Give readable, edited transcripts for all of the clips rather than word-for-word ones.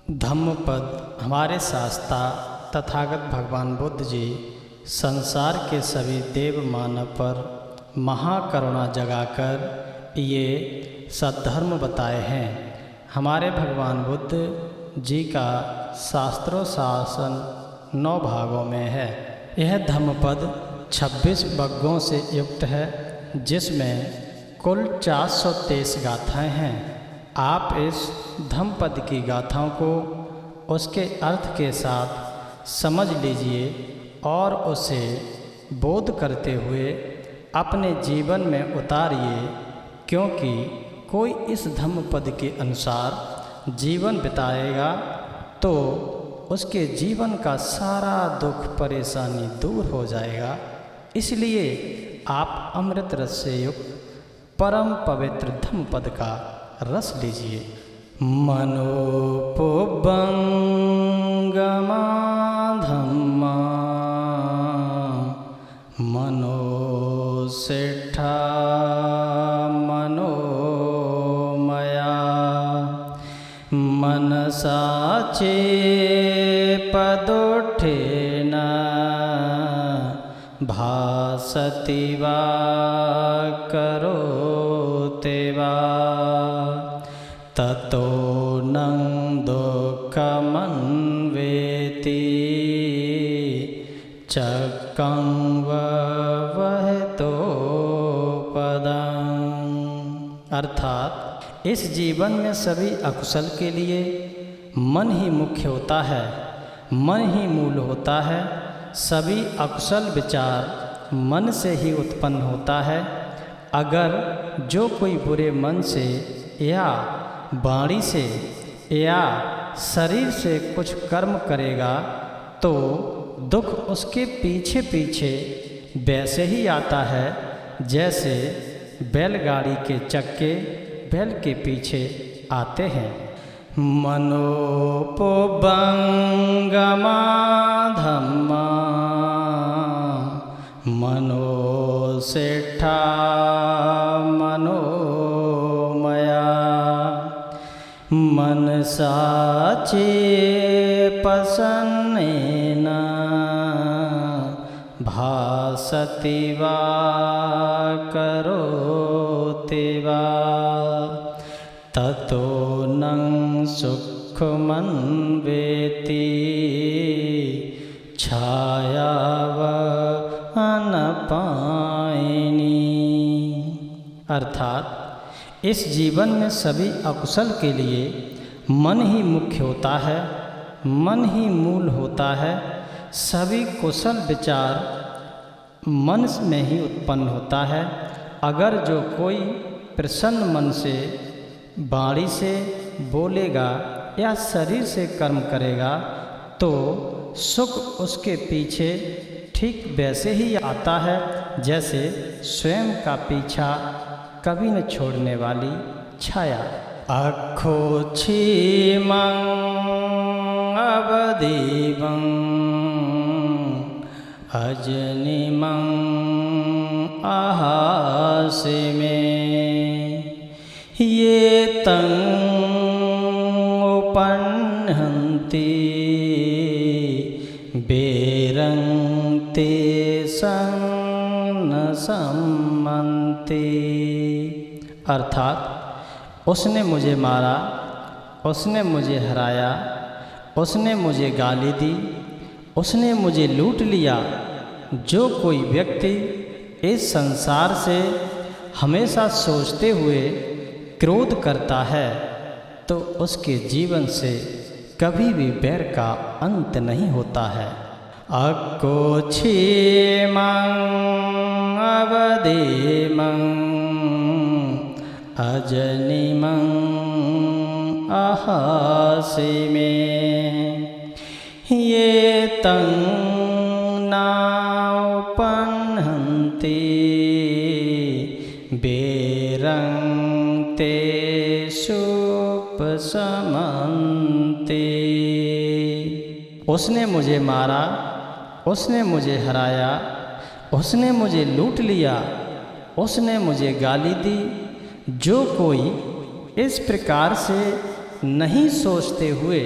धम्मपद हमारे शास्त्रा तथागत भगवान बुद्ध जी संसार के सभी देव मानव पर महाकरुणा जगाकर ये सद्धर्म बताए हैं। हमारे भगवान बुद्ध जी का शास्त्रों शासन 9 भागों में है। यह धम्मपद 26 बग्गों से युक्त है, जिसमें कुल 423 गाथाएँ हैं। आप इस धम्मपद की गाथाओं को उसके अर्थ के साथ समझ लीजिए और उसे बोध करते हुए अपने जीवन में उतारिए, क्योंकि कोई इस धम्मपद के अनुसार जीवन बिताएगा तो उसके जीवन का सारा दुख परेशानी दूर हो जाएगा। इसलिए आप अमृत रस से युक्त परम पवित्र धम्मपद का रस लीजिए। मनोपुबंगमा धम्मा मनोसेठा मनोमया मनसा चेपदोठेन भासति वा करोति वा ततो नं दुःखमन्वेति चक्कं वहतो पदम्। अर्थात इस जीवन में सभी अकुशल के लिए मन ही मुख्य होता है, मन ही मूल होता है। सभी अकुशल विचार मन से ही उत्पन्न होता है। अगर जो कोई बुरे मन से या वाणी से या शरीर से कुछ कर्म करेगा तो दुख उसके पीछे पीछे वैसे ही आता है जैसे बैलगाड़ी के चक्के बैल के पीछे आते हैं। मनोपुबंगमा धम्मा मनोसेठा मनोमया मनसा चेपसन्नेन भासति वा करोति वा ततो नं सुखमन्वेति छायावनपायिनी। अर्थात इस जीवन में सभी अकुशल के लिए मन ही मुख्य होता है, मन ही मूल होता है। सभी कुशल विचार मन में ही उत्पन्न होता है। अगर जो कोई प्रसन्न मन से वाणी से बोलेगा या शरीर से कर्म करेगा तो सुख उसके पीछे ठीक वैसे ही आता है जैसे स्वयं का पीछा कभी न छोड़ने वाली छाया। अखोक्षीमं अवदीवं अजनिमं अहासिमे ये तं उपह्नन्ति बेरं ते न सम्मन्ति। अर्थात उसने मुझे मारा, उसने मुझे हराया, उसने मुझे गाली दी, उसने मुझे लूट लिया। जो कोई व्यक्ति इस संसार से हमेशा सोचते हुए क्रोध करता है तो उसके जीवन से कभी भी बैर का अंत नहीं होता है। अकोक्षीमं अवदीमं अजनिमं अहासिमे ये तं नोपह्नन्ति बेरं ते सुपसमन्ति। उसने मुझे मारा, उसने मुझे हराया, उसने मुझे लूट लिया, उसने मुझे गाली दी। जो कोई इस प्रकार से नहीं सोचते हुए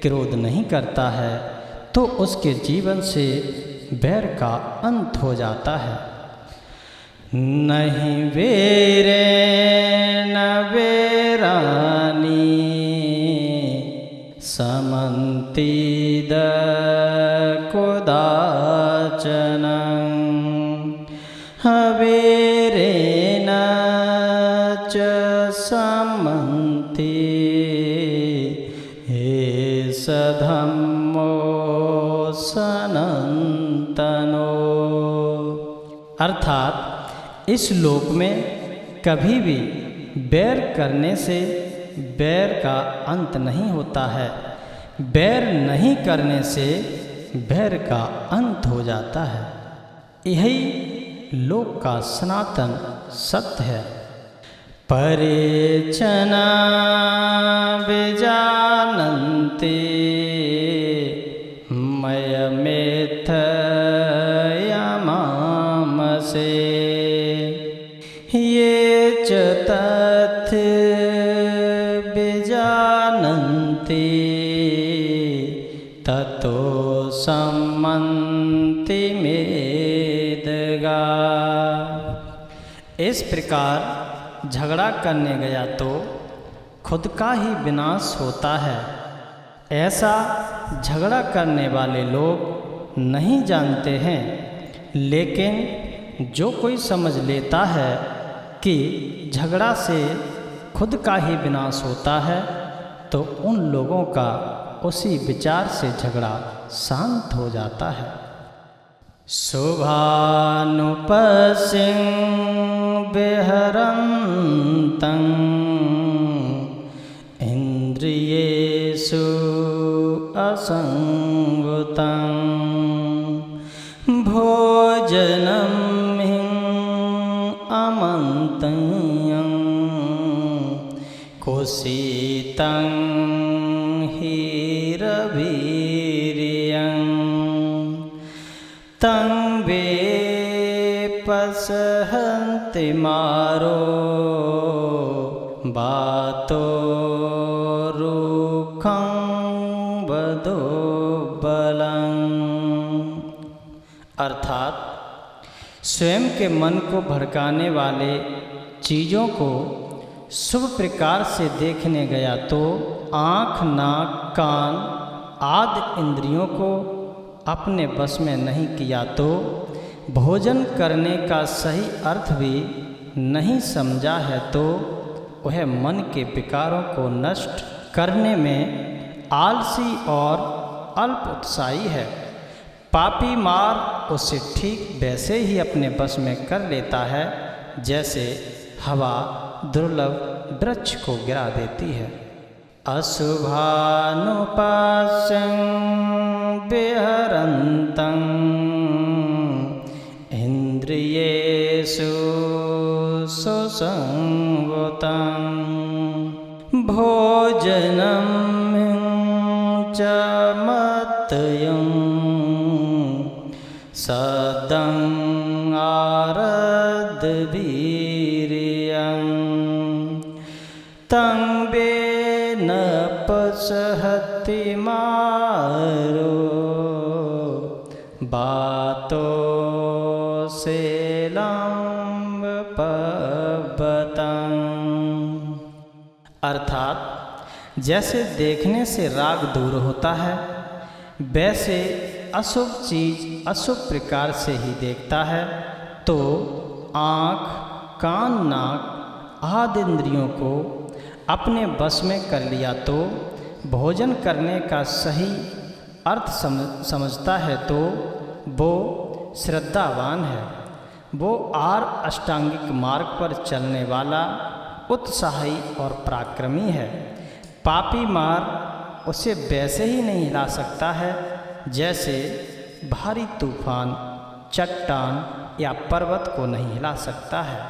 क्रोध नहीं करता है तो उसके जीवन से बैर का अंत हो जाता है। नहीं वेरे न वेरानी समन्तीद कुदाचनं हवेरे न च समन्ति एष धम्मो सनातनो। अर्थात इस लोक में कभी भी बैर करने से बैर का अंत नहीं होता है, बैर नहीं करने से बैर का अंत हो जाता है। यही लोक का सनातन सत्य है। परेचना विजानन्ति मयमेथयामामसे ये च तत् विजानन्ति ततो सम्मन्ति मेदगा। इस प्रकार झगड़ा करने गया तो खुद का ही विनाश होता है। ऐसा झगड़ा करने वाले लोग नहीं जानते हैं, लेकिन जो कोई समझ लेता है कि झगड़ा से खुद का ही विनाश होता है तो उन लोगों का उसी विचार से झगड़ा शांत हो जाता है। शुभानुपसिं विहरन्तं इंद्रियेषु असंगतं भोजनं अमन्तं कुसितं हीरवीर्यं तं वेपसहन्ति मारो बातो रुखं वदो बलं। अर्थात स्वयं के मन को भड़काने वाले चीज़ों को शुभ प्रकार से देखने गया तो आँख, नाक, कान आदि इंद्रियों को अपने बस में नहीं किया तो भोजन करने का सही अर्थ भी नहीं समझा है तो वह मन के विकारों को नष्ट करने में आलसी और अल्प उत्साही है। पापी मार उसे ठीक वैसे ही अपने बस में कर लेता है जैसे हवा दुर्लभ वृक्ष को गिरा देती है। अशुभानुपास्यं विहरन्तं इंद्रियेषु सुसंगतं भोजनं च मत्तयं सदं आरद्वीर्यं तं वेनपसहति मारो बातो सेलम्बपबतं। अर्थात जैसे देखने से राग दूर होता है वैसे अशुभ चीज अशुभ प्रकार से ही देखता है तो आँख, कान, नाक आदि इंद्रियों को अपने बस में कर लिया तो भोजन करने का सही अर्थ समझता है तो वो श्रद्धावान है। वो अष्टांगिक मार्ग पर चलने वाला उत्साही और पराक्रमी है। पापी मार उसे वैसे ही नहीं हिला सकता है जैसे भारी तूफान चट्टान या पर्वत को नहीं हिला सकता है।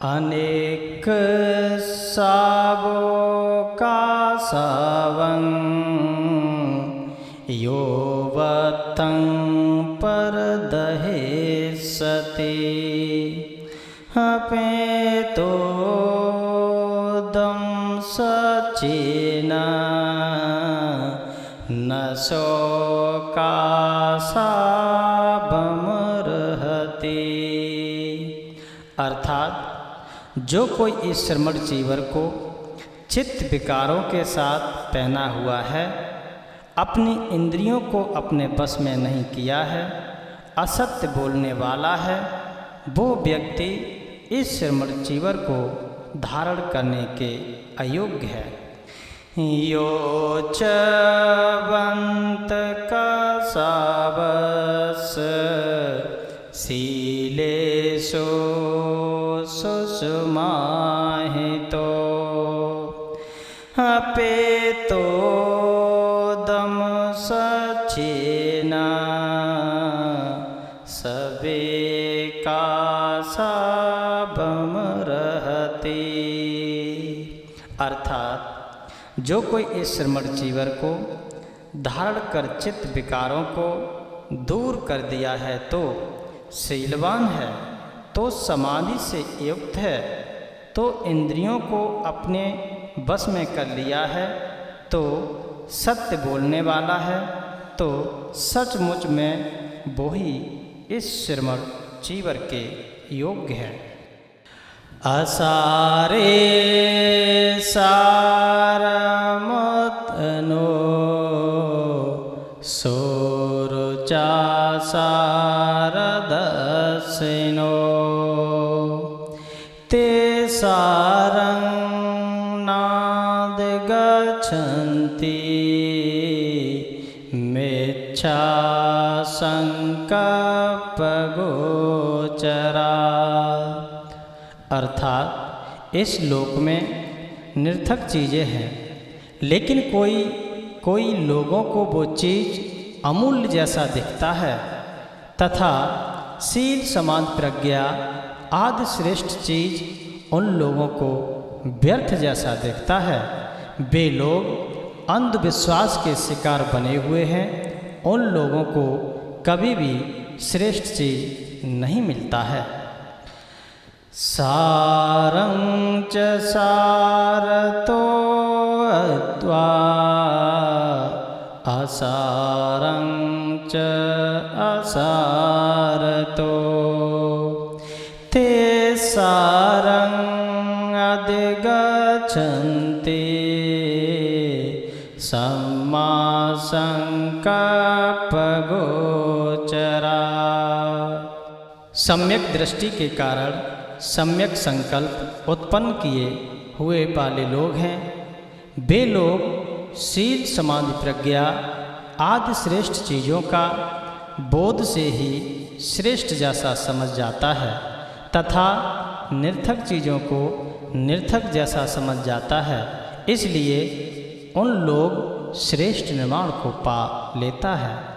अनेक सावो का सावं यो वतं पर दहे सती हपे तो दम सचेना शोकासाबमर्हति। अर्थात जो कोई इस श्रमण चीवर को चित्त विकारों के साथ पहना हुआ है, अपनी इंद्रियों को अपने बस में नहीं किया है, असत्य बोलने वाला है, वो व्यक्ति इस श्रमण चीवर को धारण करने के अयोग्य है। यो चवंत कसावस शीलेषु सुषमाहितो अपेतो दम सचेना सवेकासाबमर्हति। अर्थात जो कोई इस श्रमण चीवर को धारण कर चित्त विकारों को दूर कर दिया है तो शीलवान है, तो समाधि से युक्त है, तो इंद्रियों को अपने बस में कर लिया है, तो सत्य बोलने वाला है, तो सचमुच में वो ही इस श्रमण चीवर के योग्य है। असारे सारमतनो सोरुचा सारदसिनो ते सारं नाद गच्छन्ति मेच्छा संकल्पगोचरा। अर्थात इस लोक में निर्थक चीज़ें हैं, लेकिन कोई लोगों को वो चीज़ अमूल्य जैसा दिखता है तथा शील समाधि प्रज्ञा आदि श्रेष्ठ चीज़ उन लोगों को व्यर्थ जैसा दिखता है। वे लोग अंधविश्वास के शिकार बने हुए हैं, उन लोगों को कभी भी श्रेष्ठ चीज़ नहीं मिलता है। सारं च सारतो अत्वा असारं च असारतो ते सारं अधिगच्छन्ति सम्मा संकल्पगोचरा। सम्यक दृष्टि के कारण सम्यक संकल्प उत्पन्न किए हुए वाले लोग हैं। वे लोग शील समाधि प्रज्ञा आदि श्रेष्ठ चीज़ों का बोध से ही श्रेष्ठ जैसा समझ जाता है तथा निर्थक चीज़ों को निर्थक जैसा समझ जाता है, इसलिए उन लोग श्रेष्ठ निर्माण को पा लेता है।